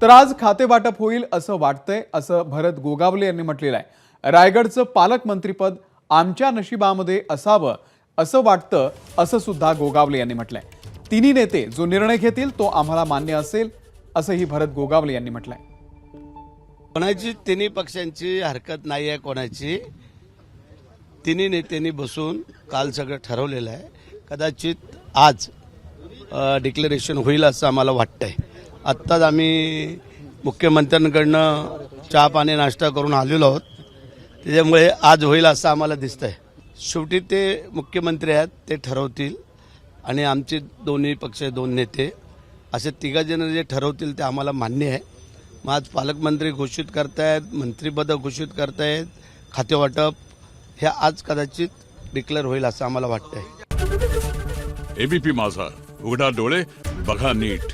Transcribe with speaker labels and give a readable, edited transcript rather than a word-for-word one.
Speaker 1: तर आज खाते वाटप होईल असं वाटतंय, असं भरत गोगावले यांनी म्हटलेलं आहे। रायगडचं पालकमंत्रीपद आमच्या नशिबामध्ये असावं असं वाटतं, असं सुद्धा गोगावले यांनी म्हटलंय। तिन्ही नेते जो निर्णय घेतील तो आम्हाला मान्य असेल, असंही भरत गोगावले यांनी म्हटलंय।
Speaker 2: कोणाची तिन्ही पक्षांची हरकत नाही आहे, कोणाची तिन्ही नेत्यांनी बसून काल सगळं ठरवलेलं आहे। कदाचित आज डिक्लेरेशन होईल असं आम्हाला वाटतंय। आत्ताच आम्ही मुख्यमंत्र्यांकडनं चहा पाणी नाश्ता करून आलेलो आहोत, त्याच्यामुळे आज होईल असं आम्हाला दिसतंय। शेवटी ते मुख्यमंत्री आहेत, ते ठरवतील आणि आमचे दोन्ही पक्ष दोन नेते असे तिघजण जे ठरवतील ते आम्हाला मान्य आहे। मग आज पालकमंत्री घोषित करतायत, मंत्रिपद घोषित करतायत, खातेवाटप हे आज कदाचित डिक्लेअर होईल असं आम्हाला वाटतंय।
Speaker 3: एबीपी माझा, उघडा डोळे बघा नीट।